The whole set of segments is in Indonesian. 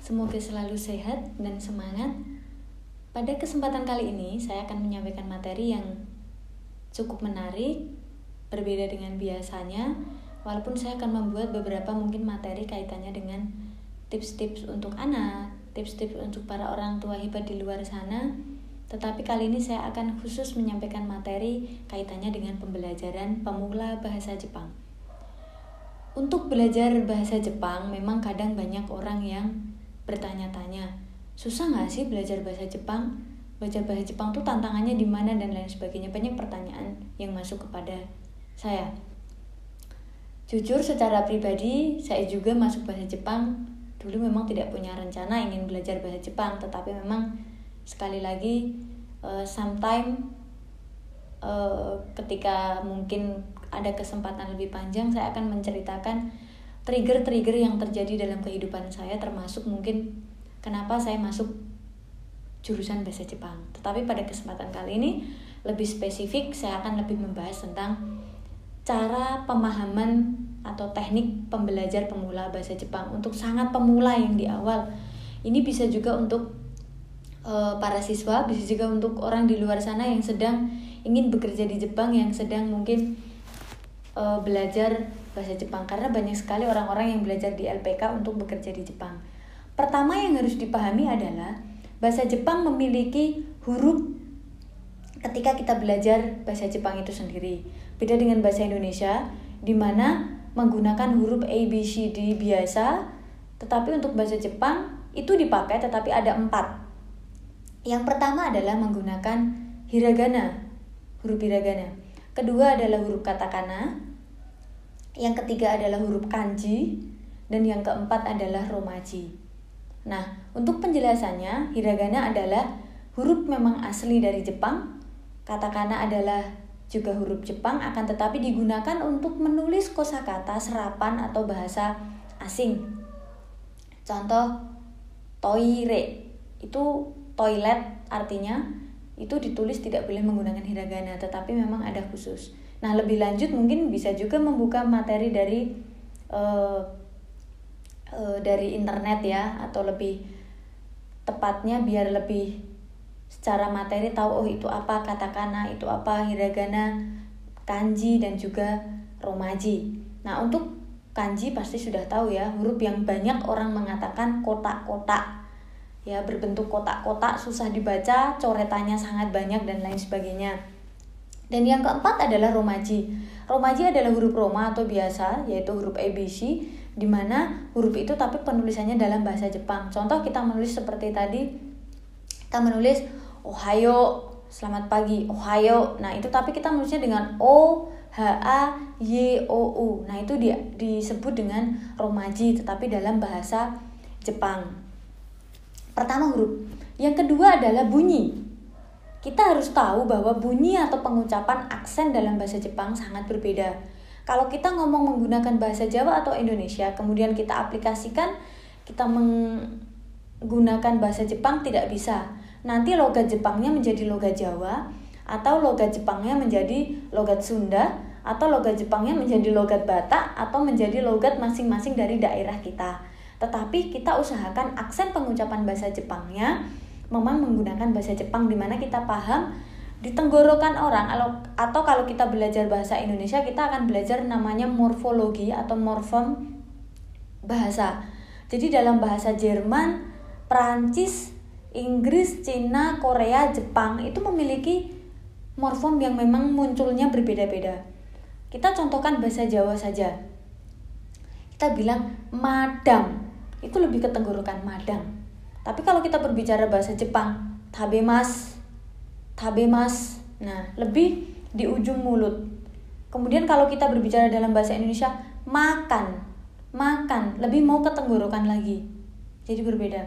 Semoga selalu sehat dan semangat. Pada kesempatan kali ini, saya akan menyampaikan materi yang cukup menarik, berbeda dengan biasanya. Walaupun saya akan membuat beberapa mungkin materi kaitannya dengan tips-tips untuk anak, tips-tips untuk para orang tua hebat di luar sana. Tetapi kali ini saya akan khusus menyampaikan materi kaitannya dengan pembelajaran pemula bahasa Jepang. Untuk belajar bahasa Jepang, memang kadang banyak orang yang bertanya-tanya, susah nggak sih belajar bahasa Jepang? Belajar bahasa Jepang tuh tantangannya di mana dan lain sebagainya. Banyak pertanyaan yang masuk kepada saya. Jujur secara pribadi, saya juga masuk bahasa Jepang. Dulu memang tidak punya rencana ingin belajar bahasa Jepang, tetapi memang sekali lagi ketika mungkin ada kesempatan lebih panjang, saya akan menceritakan trigger-trigger yang terjadi dalam kehidupan saya, termasuk mungkin kenapa saya masuk jurusan bahasa Jepang. Tetapi pada kesempatan kali ini lebih spesifik, saya akan lebih membahas tentang cara pemahaman atau teknik pembelajar pemula bahasa Jepang untuk sangat pemula yang di awal. Ini bisa juga untuk para siswa, bisa juga untuk orang di luar sana yang sedang ingin bekerja di Jepang, yang sedang mungkin belajar bahasa Jepang, karena banyak sekali orang-orang yang belajar di LPK untuk bekerja di Jepang. Pertama yang harus dipahami adalah bahasa Jepang memiliki huruf ketika kita belajar bahasa Jepang itu sendiri. Beda dengan bahasa Indonesia, di mana menggunakan huruf A, B, C, D biasa, tetapi untuk bahasa Jepang itu dipakai tetapi ada 4. Yang pertama adalah menggunakan hiragana, huruf hiragana. Kedua adalah huruf katakana. Yang ketiga adalah huruf kanji. Dan yang keempat adalah romaji. Nah, untuk penjelasannya, hiragana adalah huruf memang asli dari Jepang. Katakana adalah juga huruf Jepang, akan tetapi digunakan untuk menulis kosakata, serapan atau bahasa asing. Contoh, toire, itu toilet artinya, itu ditulis tidak boleh menggunakan hiragana, tetapi memang ada khusus. Nah, lebih lanjut mungkin bisa juga membuka materi dari internet ya, atau lebih tepatnya biar lebih secara materi tahu itu apa katakana, itu apa hiragana, kanji dan juga romaji. Nah, untuk kanji pasti sudah tahu ya, huruf yang banyak orang mengatakan kotak-kotak. Ya, berbentuk kotak-kotak, susah dibaca, coretannya sangat banyak dan lain sebagainya. Dan yang keempat adalah romaji. Romaji adalah huruf Roma atau biasa, yaitu huruf ABC, di mana huruf itu tapi penulisannya dalam bahasa Jepang. Contoh kita menulis seperti tadi, kita menulis Ohayo, selamat pagi, Ohayo. Nah, itu tapi kita menulisnya dengan O, H, A, Y, O, U. Nah, itu disebut dengan romaji, tetapi dalam bahasa Jepang. Pertama huruf. Yang kedua adalah bunyi. Kita harus tahu bahwa bunyi atau pengucapan aksen dalam bahasa Jepang sangat berbeda. Kalau kita ngomong menggunakan bahasa Jawa atau Indonesia, kemudian kita aplikasikan, kita menggunakan bahasa Jepang, tidak bisa. Nanti logat Jepangnya menjadi logat Jawa, atau logat Jepangnya menjadi logat Sunda, atau logat Jepangnya menjadi logat Batak, atau menjadi logat masing-masing dari daerah kita. Tetapi kita usahakan aksen pengucapan bahasa Jepangnya memang menggunakan bahasa Jepang, di mana kita paham di tenggorokan orang, atau kalau kita belajar bahasa Indonesia kita akan belajar namanya morfologi atau morfem bahasa. Jadi dalam bahasa Jerman, Perancis, Inggris, Cina, Korea, Jepang itu memiliki morfem yang memang munculnya berbeda-beda. Kita contohkan bahasa Jawa saja. Kita bilang madam, itu lebih ke tenggorokan madam. Tapi kalau kita berbicara bahasa Jepang, tabemas. Nah, lebih di ujung mulut. Kemudian kalau kita berbicara dalam bahasa Indonesia, makan, lebih mau ke tenggorokan lagi. Jadi berbeda.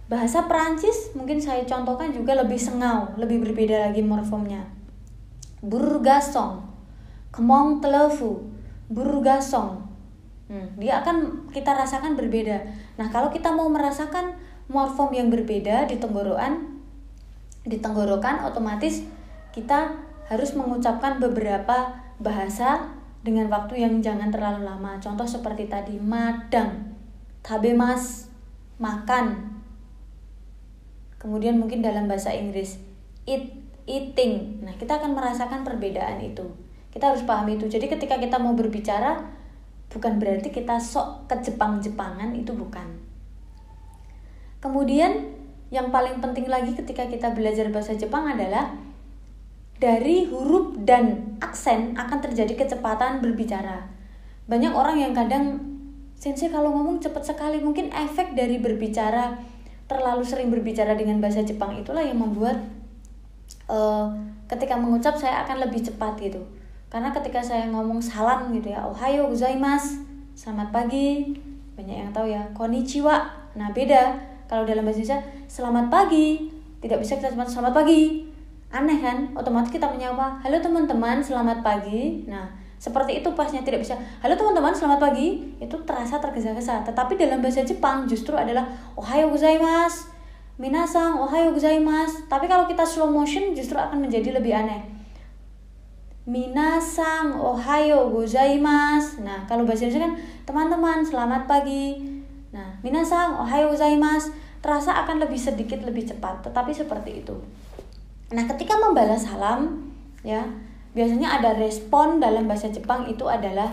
Bahasa Perancis mungkin saya contohkan juga lebih sengau, lebih berbeda lagi morfemnya. Burgasong, kemong telefu, burgasong. Dia akan kita rasakan berbeda. Nah, kalau kita mau merasakan morfem yang berbeda di tenggorokan, otomatis kita harus mengucapkan beberapa bahasa dengan waktu yang jangan terlalu lama. Contoh seperti tadi, madang, tabemas, makan. Kemudian mungkin dalam bahasa Inggris eat, eating. Nah, kita akan merasakan perbedaan itu. Kita harus pahami itu. Jadi ketika kita mau berbicara, bukan berarti kita sok ke Jepang-Jepangan, itu bukan. Kemudian yang paling penting lagi ketika kita belajar bahasa Jepang adalah dari huruf dan aksen akan terjadi kecepatan berbicara. Banyak orang yang kadang, Sensei kalau ngomong cepat sekali, mungkin efek dari berbicara, terlalu sering berbicara dengan bahasa Jepang itulah yang membuat ketika mengucap saya akan lebih cepat gitu. Karena ketika saya ngomong salam gitu ya, ohayo gozaimasu, selamat pagi, banyak yang tahu ya, konnichiwa. Nah beda, kalau dalam bahasa Indonesia selamat pagi, tidak bisa kita cuma selamat pagi, aneh kan? Otomatis kita menyapa, halo teman-teman selamat pagi. Nah seperti itu pasnya, tidak bisa halo teman-teman selamat pagi, itu terasa tergesa-gesa. Tetapi dalam bahasa Jepang justru adalah ohayo gozaimasu, minasang ohayo gozaimasu. Tapi kalau kita slow motion justru akan menjadi lebih aneh. Minasang ohayo gozaimasu. Nah, kalau bahasa Indonesia kan teman-teman selamat pagi. Nah, minasang ohayo gozaimasu terasa akan lebih sedikit lebih cepat, tetapi seperti itu. Nah, ketika membalas salam ya, biasanya ada respon dalam bahasa Jepang itu adalah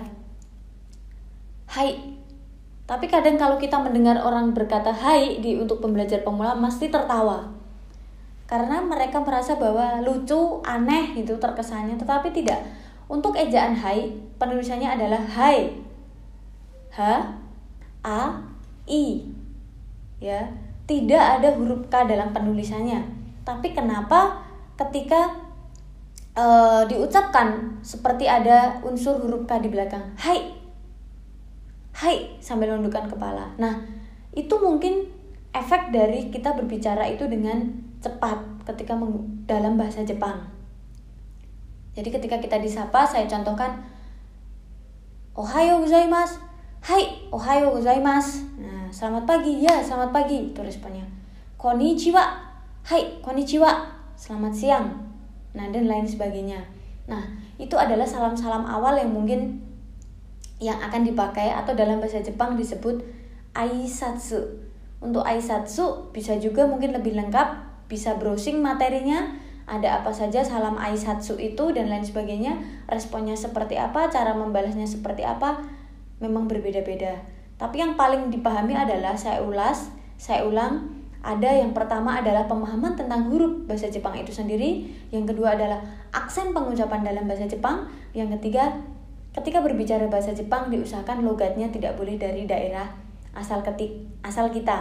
hai. Tapi kadang kalau kita mendengar orang berkata hai untuk pembelajar pemula mesti tertawa. Karena mereka merasa bahwa lucu, aneh gitu terkesannya, tetapi tidak. Untuk ejaan hai, penulisannya adalah hai. H A I. Ya, tidak ada huruf K dalam penulisannya. Tapi kenapa ketika diucapkan seperti ada unsur huruf K di belakang? Hai. Hai sambil menundukkan kepala. Nah, itu mungkin efek dari kita berbicara itu dengan cepat ketika dalam bahasa Jepang. Jadi ketika kita disapa, saya contohkan ohayo gozaimasu. Hai, ohayo gozaimasu. Nah, selamat pagi. Ya, selamat pagi. Itu responnya. Konnichiwa. Hai, konnichiwa. Selamat siang. Nah, dan lain sebagainya. Nah, itu adalah salam-salam awal yang mungkin yang akan dipakai atau dalam bahasa Jepang disebut aisatsu. Untuk aisatsu bisa juga mungkin lebih lengkap, bisa browsing materinya, ada apa saja salam aisatsu itu dan lain sebagainya, responnya seperti apa, cara membalasnya seperti apa, memang berbeda-beda. Tapi yang paling dipahami adalah saya ulang, ada yang pertama adalah pemahaman tentang huruf bahasa Jepang itu sendiri, yang kedua adalah aksen pengucapan dalam bahasa Jepang, yang ketiga ketika berbicara bahasa Jepang diusahakan logatnya tidak boleh dari daerah asal kita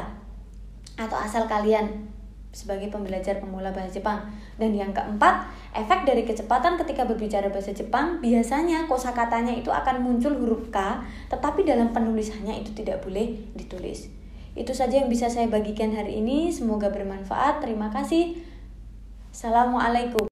atau asal kalian sebagai pembelajar pemula bahasa Jepang. Dan yang keempat, efek dari kecepatan ketika berbicara bahasa Jepang, biasanya kosakatanya itu akan muncul huruf K, tetapi dalam penulisannya itu tidak boleh ditulis. Itu saja yang bisa saya bagikan hari ini, semoga bermanfaat. Terima kasih. Assalamualaikum.